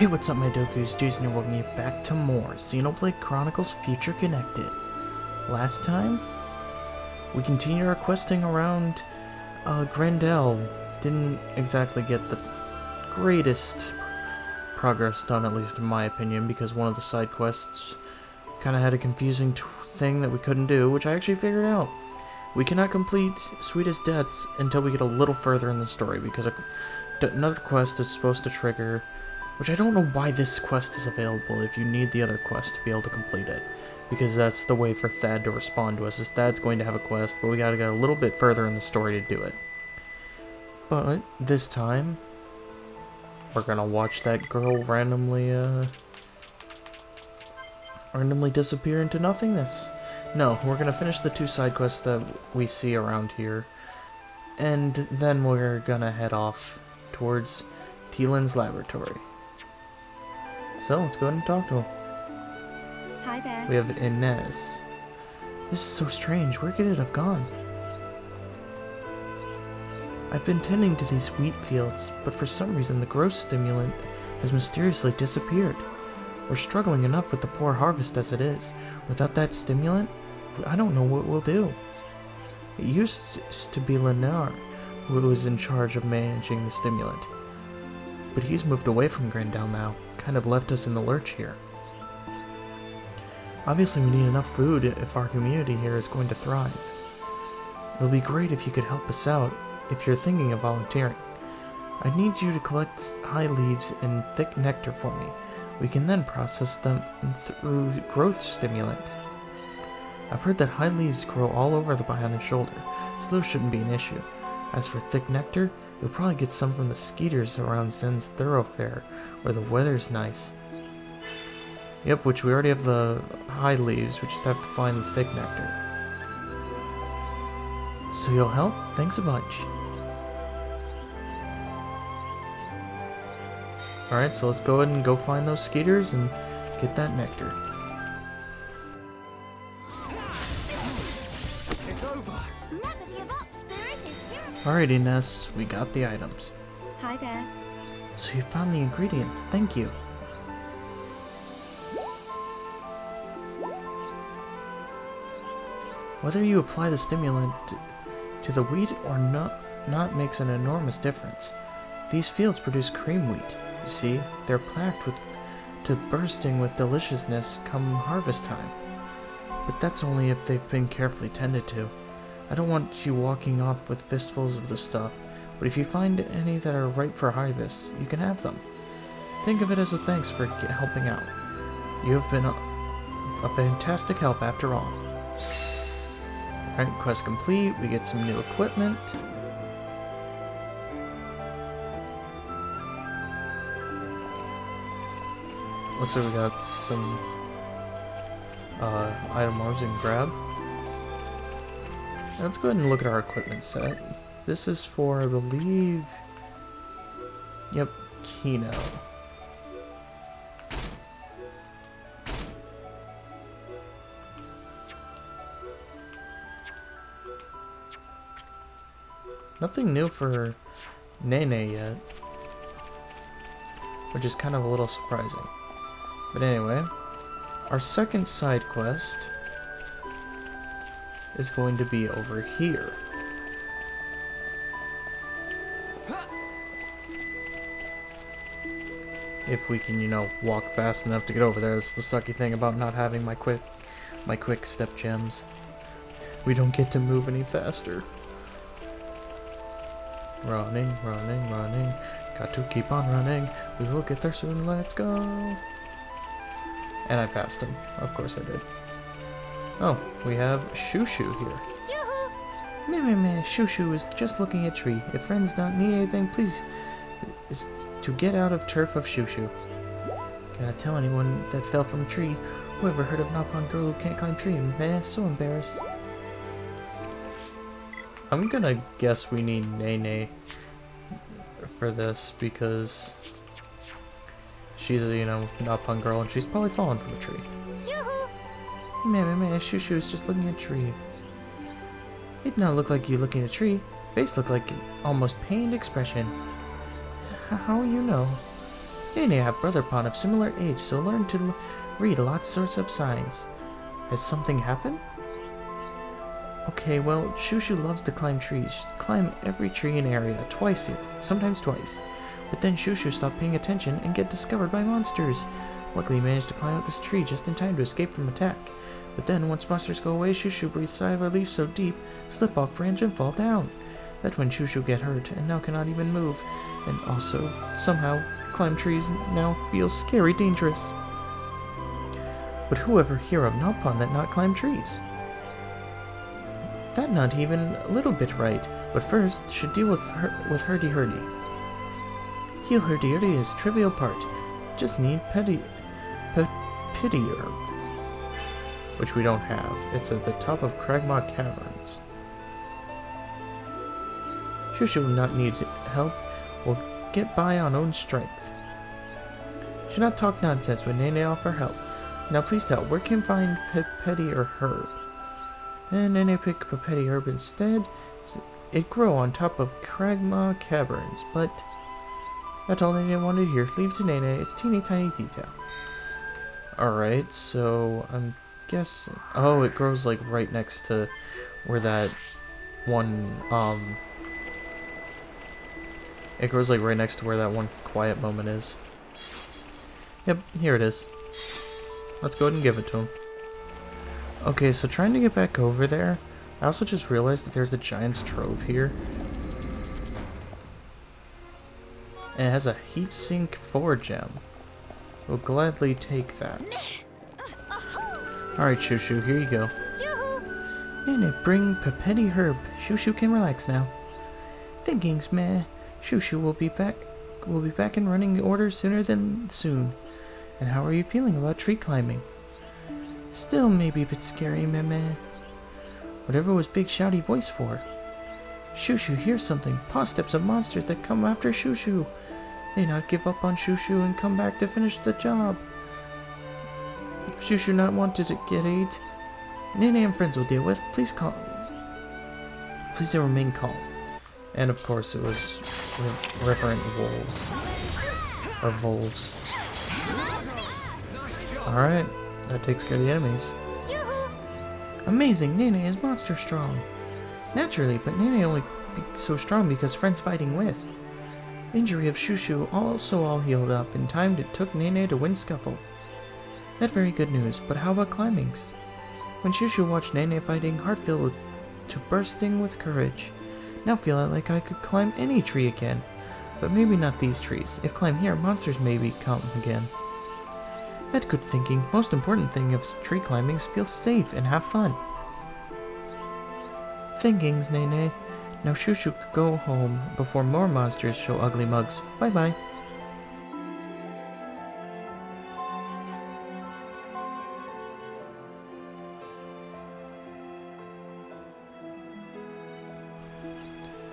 Hey, what's up, my Dokus? Jason here, welcoming you back to more Xenoblade Chronicles Future Connected. Last time, we continued our questing around Grendel. Didn't exactly get the greatest progress done, at least in my opinion, because one of the side quests kind of had a confusing thing that we couldn't do, which I actually figured out. We cannot complete Sweetest Debts until we get a little further in the story, because another quest is supposed to trigger. Which I don't know why this quest is available if you need the other quest to be able to complete it. Because that's the way for Thad to respond to us, is Thad's going to have a quest, but we gotta get a little bit further in the story to do it. But, this time, we're gonna watch that girl randomly disappear into nothingness. No, we're gonna finish the two side quests that we see around here. And then we're gonna head off towards Teelan's laboratory. So, let's go ahead and talk to him. Hi there. We have Inez. This is so strange. Where could it have gone? I've been tending to these wheat fields, but for some reason the growth stimulant has mysteriously disappeared. We're struggling enough with the poor harvest as it is. Without that stimulant, I don't know what we'll do. It used to be Lennar who was in charge of managing the stimulant. But he's moved away from Grendel now. Kind of left us in the lurch here. Obviously we need enough food if our community here is going to thrive. It'll be great if you could help us out if you're thinking of volunteering. I need you to collect high leaves and thick nectar for me. We can then process them through growth stimulant. I've heard that high leaves grow all over the bionic shoulder, so those shouldn't be an issue. As for thick nectar, you'll probably get some from the skeeters around Zen's thoroughfare, where the weather's nice. Yep, which we already have the high leaves, we just have to find the thick nectar. So you'll help? Thanks a bunch. Alright, so let's go ahead and go find those skeeters and get that nectar. Alright, Inez, we got the items. Hi there. So you found the ingredients, thank you. Whether you apply the stimulant to the wheat or not makes an enormous difference. These fields produce cream wheat. You see, they're packed to bursting with deliciousness come harvest time. But that's only if they've been carefully tended to. I don't want you walking off with fistfuls of the stuff, but if you find any that are ripe for harvest, you can have them. Think of it as a thanks for helping out. You have been a fantastic help after all. Alright, quest complete, we get some new equipment. Looks like we got some items we can grab. Let's go ahead and look at our equipment set. This is for, I believe... Yep, Kino. Nothing new for Nene yet. Which is kind of a little surprising. But anyway, our second side quest is going to be over here. If we can, you know, walk fast enough to get over there. That's the sucky thing about not having my quick step gems. We don't get to move any faster. Running, running, running. Got to keep on running. We will get there soon. Let's go. And I passed him. Of course I did. Oh, we have Shushu here. Meh, Shushu is just looking at tree. If friends don't need anything, please is to get out of turf of Shushu. Cannot tell anyone that fell from a tree. Whoever heard of Napon girl who can't climb tree? Meh, so embarrassed. I'm gonna guess we need Nene for this because she's a, you know, Napon girl and she's probably fallen from a tree. Meh, Shushu is just looking at a tree. It did not look like you looking at a tree. Face looked like an almost pained expression. How you know? Nene have brother Pon of similar age, so learn to read lots sorts of signs. Has something happened? Okay, well, Shushu loves to climb trees. Climb every tree in area, sometimes twice. But then Shushu stopped paying attention and get discovered by monsters. Luckily, he managed to climb up this tree just in time to escape from attack. But then, once monsters go away, Shushu breathes a sigh of relief so deep, slip off branch and fall down. That's when Shushu get hurt and now cannot even move. And also, somehow, climb trees now feels scary dangerous. But who ever hear of Nopon that not climb trees? That not even a little bit right, but first should deal with Hurdy-Hurdy. Heal Hurdy-Hurdy is trivial part. Just need pity herb, which we don't have. It's at the top of Cragmaw Caverns. Shushu will not need help. Will get by on own strength. Should not talk nonsense when Nene offer help. Now please tell, where can find Pipetty or Herb? And Nene pick Pipetty Herb instead. It grow on top of Cragmaw Caverns, but that's all Nene wanted to hear. Leave to Nene, it's teeny tiny detail. Alright, so I'm guessing... Oh, it grows like right next to where that one, it grows like right next to where that one quiet moment is. Yep, here it is. Let's go ahead and give it to him. Okay, so trying to get back over there, I also just realized that there's a Giant's Trove here. And it has a Heatsink 4 gem. We'll gladly take that. Alright, Shushu, here you go. Nene, bring Pipetty Herb. Shushu can relax now. Thinkings, meh. Shushu will be back in running order sooner than soon. And how are you feeling about tree climbing? Still maybe a bit scary, meh. Whatever was big shouty voice for? Shushu hears something. Paw steps of monsters that come after Shushu. They not give up on Shushu and come back to finish the job. Shushu not wanted to get ate. Nene and friends will deal with. Please remain calm. And of course it was reverent wolves. Or volves. Alright, that takes care of the enemies. Amazing, Nene is monster strong. Naturally, but Nene only be so strong because friends fighting with. Injury of Shushu also all healed up in time it took Nene to win Scuffle. That very good news, but how about climbings? When Shushu watched Nene fighting, heart filled to bursting with courage. Now feel like I could climb any tree again. But maybe not these trees. If climb here, monsters maybe come again. That's good thinking. Most important thing of tree climbing is feel safe and have fun. Thinkings, Nene. Now Shushu could go home before more monsters show ugly mugs. Bye-bye.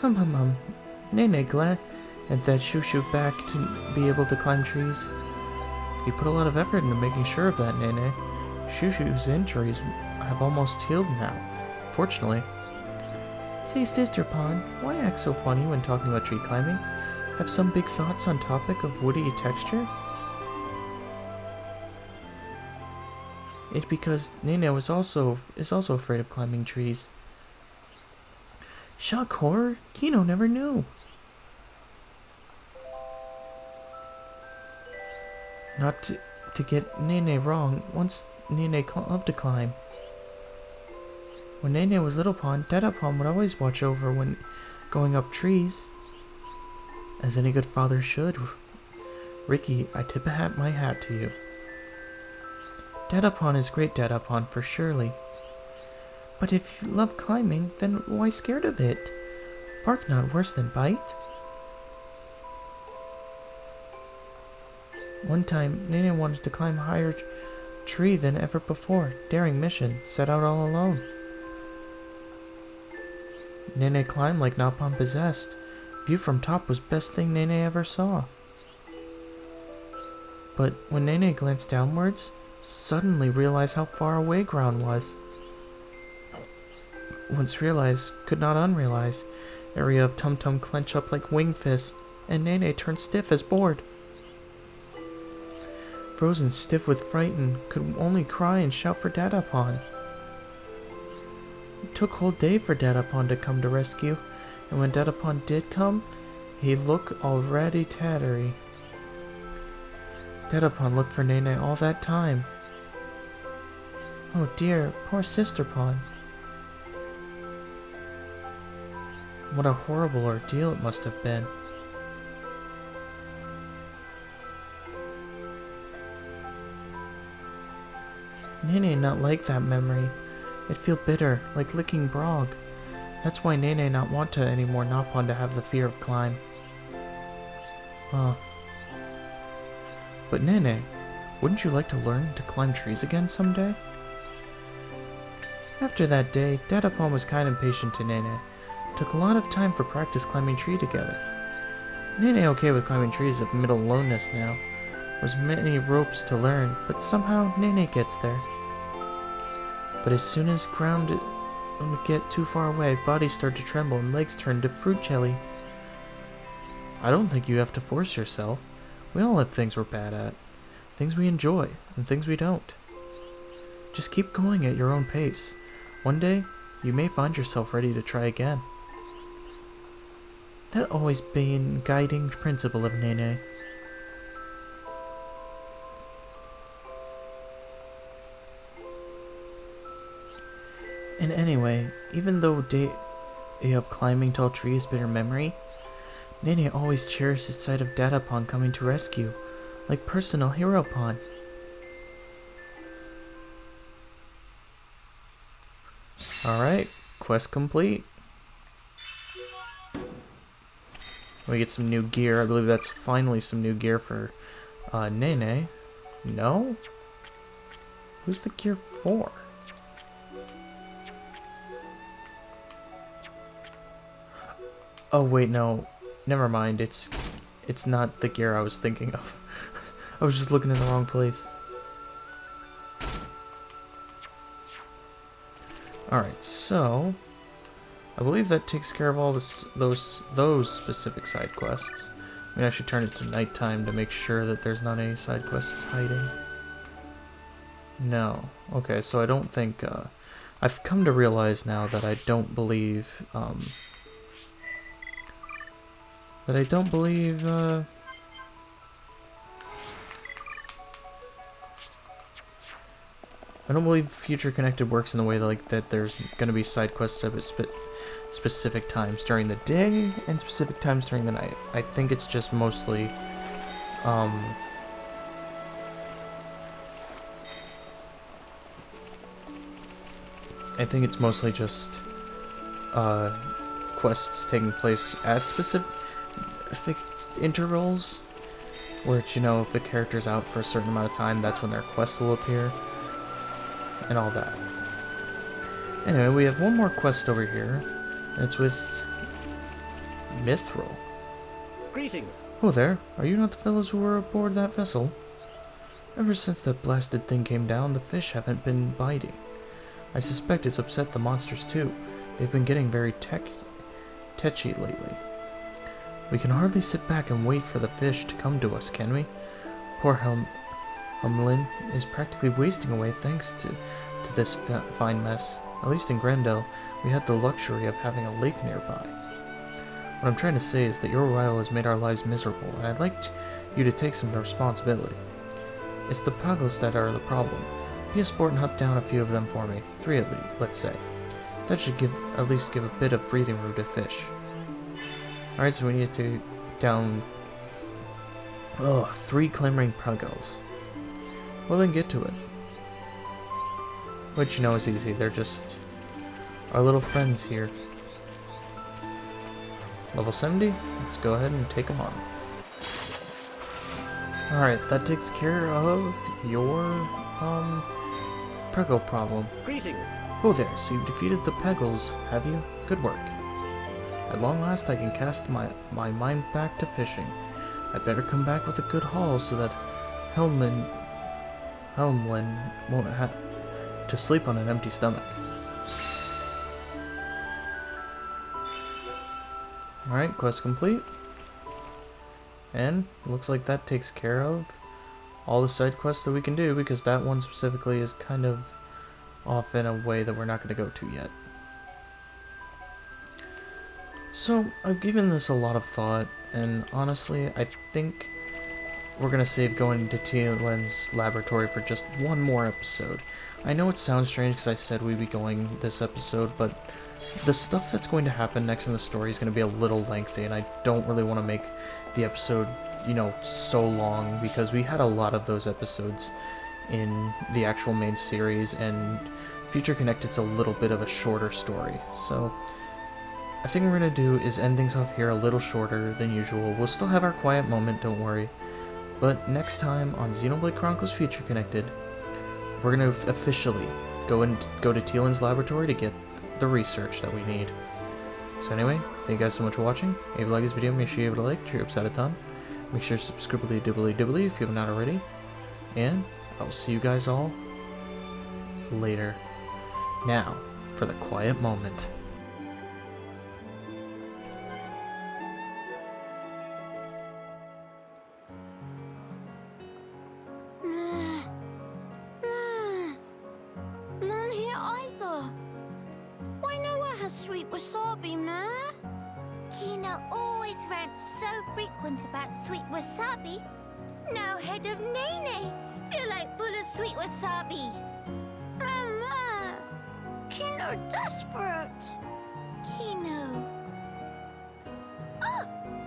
Hum. Nene glad that Shushu back to be able to climb trees. You put a lot of effort into making sure of that, Nene. Shushu's injuries have almost healed now, fortunately. Say, Sister Pon, why act so funny when talking about tree climbing? Have some big thoughts on topic of woody texture? It's because Nene is also afraid of climbing trees. Shock horror? Kino never knew. Not to get Nene wrong, once Nene loved to climb. When Nene was little Pon, Dada Pon would always watch over when going up trees. As any good father should. Ricky, I tip my hat to you. Dada Pon is great Dada Pon for surely. But if you love climbing, then why scared of it? Bark not worse than bite. One time, Nene wanted to climb a higher tree than ever before. Daring mission, set out all alone. Nene climbed like Nopon possessed. View from top was best thing Nene ever saw. But when Nene glanced downwards, suddenly realized how far away ground was. Once realized, could not unrealize. Area of Tum Tum clench up like wing fists, and Nene turned stiff as board. frozen stiff with fright and could only cry and shout for Dadapon. It took a whole day for Dadapon to come to rescue, and when Dadapon did come, he looked already tattery. Dadapon looked for Nene all that time. Oh dear, poor Sister Pon. What a horrible ordeal it must have been. Nene not like that memory. It feel bitter, like licking brog. That's why Nene not want to anymore Napon to have the fear of climb. But Nene, wouldn't you like to learn to climb trees again someday? After that day, Dadapon was kind of impatient to Nene. Took a lot of time for practice climbing tree together. Nene okay with climbing trees of middle lowness now. There's many ropes to learn, but somehow Nene gets there. But as soon as ground would get too far away, bodies start to tremble and legs turn to fruit jelly. I don't think you have to force yourself. We all have things we're bad at. Things we enjoy, and things we don't. Just keep going at your own pace. One day, you may find yourself ready to try again. That always been guiding principle of Nene. And anyway, even though day of climbing tall trees bitter memory, Nene always cherished the sight of Dadapon coming to rescue, like personal hero Pon. Alright, quest complete. We get some new gear. I believe that's finally some new gear for Nene. No? Who's the gear for? Oh wait, no. Never mind. It's not the gear I was thinking of. I was just looking in the wrong place. Alright, so I believe that takes care of all those specific side quests. I mean, I should turn it to nighttime to make sure that there's not any side quests hiding. No. Okay, so I don't think, I've come to realize now that I don't believe, I don't believe Future Connected works in the way that there's going to be side quests at specific times during the day and specific times during the night. I think it's just mostly, quests taking place at specific intervals, where, you know, if the character's out for a certain amount of time, that's when their quest will appear. And all that. Anyway, we have one more quest over here. And it's with Mithril. Greetings. Oh there, are you not the fellows who were aboard that vessel? Ever since that blasted thing came down, the fish haven't been biting. I suspect it's upset the monsters too. They've been getting very tetchy lately. We can hardly sit back and wait for the fish to come to us, can we? Poor Humlin is practically wasting away thanks to this fine mess. At least in Grendel, we had the luxury of having a lake nearby. What I'm trying to say is that your arrival has made our lives miserable, and I'd like you to take some responsibility. It's the puggles that are the problem. Be a sport and hunt down a few of them for me. 3 at least, let's say. That should at least give a bit of breathing room to fish. Alright, so we need to down 3 clamoring puggles. Well then, get to it. Which, you know, is easy. They're just our little friends here. Level 70? Let's go ahead and take them on. Alright, that takes care of your, Peggle problem. Greetings. Oh there, so you've defeated the Peggles, have you? Good work. At long last I can cast my mind back to fishing. I'd better come back with a good haul so that Helmlin won't have to sleep on an empty stomach. Alright, quest complete. And looks like that takes care of all the side quests that we can do, because that one specifically is kind of off in a way that we're not going to go to yet. So, I've given this a lot of thought, and honestly, I think we're going to save going to Teelan's laboratory for just one more episode. I know it sounds strange because I said we'd be going this episode, but the stuff that's going to happen next in the story is going to be a little lengthy, and I don't really want to make the episode, you know, so long, because we had a lot of those episodes in the actual main series, and Future Connected's a little bit of a shorter story. So I think what we're going to do is end things off here a little shorter than usual. We'll still have our quiet moment, don't worry. But next time on Xenoblade Chronicles Future Connected, we're going to officially go to Teelan's laboratory to get the research that we need. So anyway, thank you guys so much for watching. If you like this video, make sure you give it a like, cheer ups out a ton. Make sure to subscribe dibbly if you have not already. And I will see you guys all later. Now, for the quiet moment. None here either. Why nowhere has sweet wasabi, ma? Kino always rants so frequent about sweet wasabi. Now head of Nene feel like full of sweet wasabi. Mama, Kino desperate. Kino. Oh,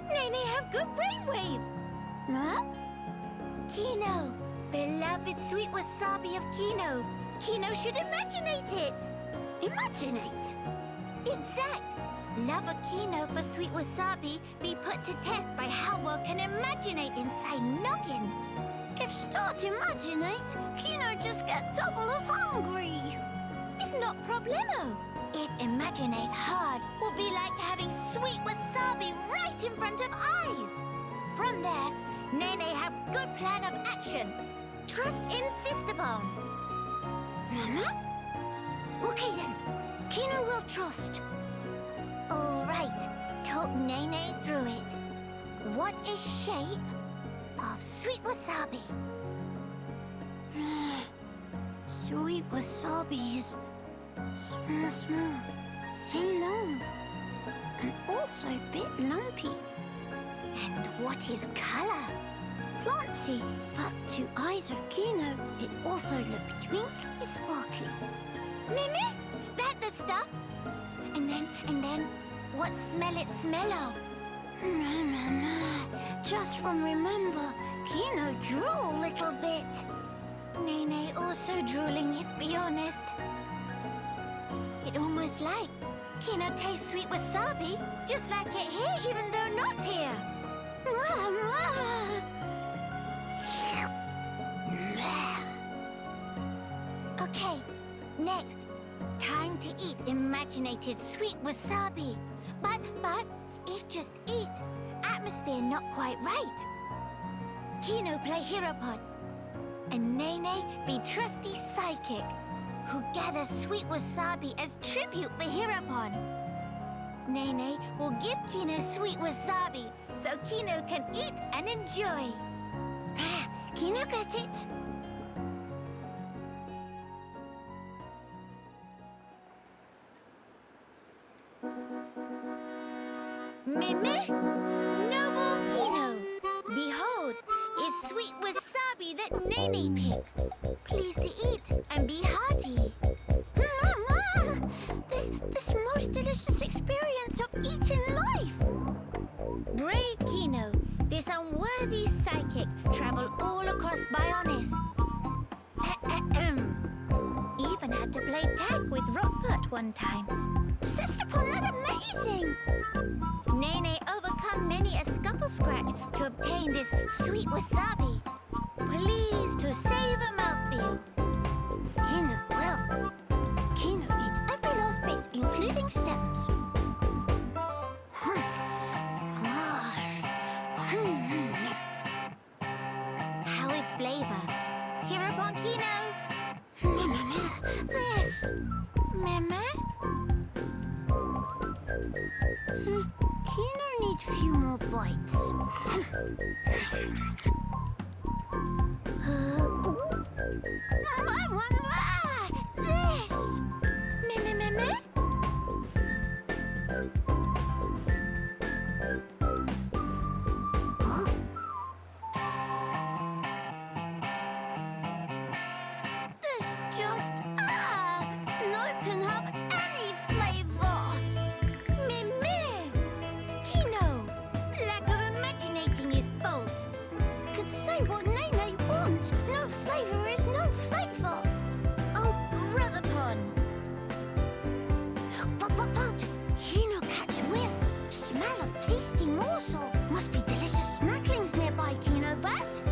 Nene have good brainwave. Huh? Kino, beloved sweet wasabi of Kino. Kino should imaginate it. Imaginate. Exact. Love of Kino for sweet wasabi be put to test by how well can imaginate inside noggin. If start imaginate, Kino just get double of hungry. It's not problemo. If imaginate hard will be like having sweet wasabi right in front of eyes. From there, Nene have good plan of action. Trust insist upon. Mama? Okay then. Kino will trust. All right, talk Nene through it. What is shape of sweet wasabi? Sweet wasabi is small, thin long, and also a bit lumpy. And what is color? Plancy, but to eyes of Kino, it also look twinkly sparkly. Mimi, that the stuff? And then, what smell it smell of? Just from remember, Kino drool a little bit. Nene also drooling, if be honest. It almost like Kino tastes sweet wasabi, just like it here, even though not here. Okay, next. Time to eat imaginated sweet wasabi. But, if just eat, atmosphere not quite right. Kino play Hieropod, and Nene be trusty psychic, who gathers sweet wasabi as tribute for Hieropod. Nene will give Kino sweet wasabi, so Kino can eat and enjoy. Kino get it? Mimi, noble Kino, behold, is sweet wasabi that Nene picked. Please to eat and be hearty. Mama! This most delicious experience of eating life! Brave Kino, this unworthy psychic traveled all across Bionis. Even had to play tag with Rockport one time. Insist upon that amazing! Nene overcome many a scuffle scratch to obtain this sweet wasabi. Please to save a mouthfeel. Kino will. Kino eat every last bit, including stems. How is flavor? Hereupon Kino. This! Meme? Kino needs few more bites. I want this! Me? Huh? This just, no can have any flavor! Me! Kino, lack of imaginating his fault. Could say what Nene want. No flavor is no flavor. Oh, brother pun. But, Kino catch whiff. Smell of tasty morsel. Must be delicious snacklings nearby, Kino, but...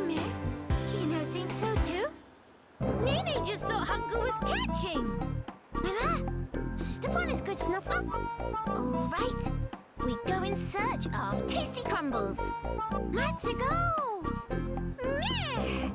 Meh? Kino thinks so too? Nene just thought hunger was catching. Step on his good snuffer. All right. We go in search of tasty crumbles. Let's go! Meh!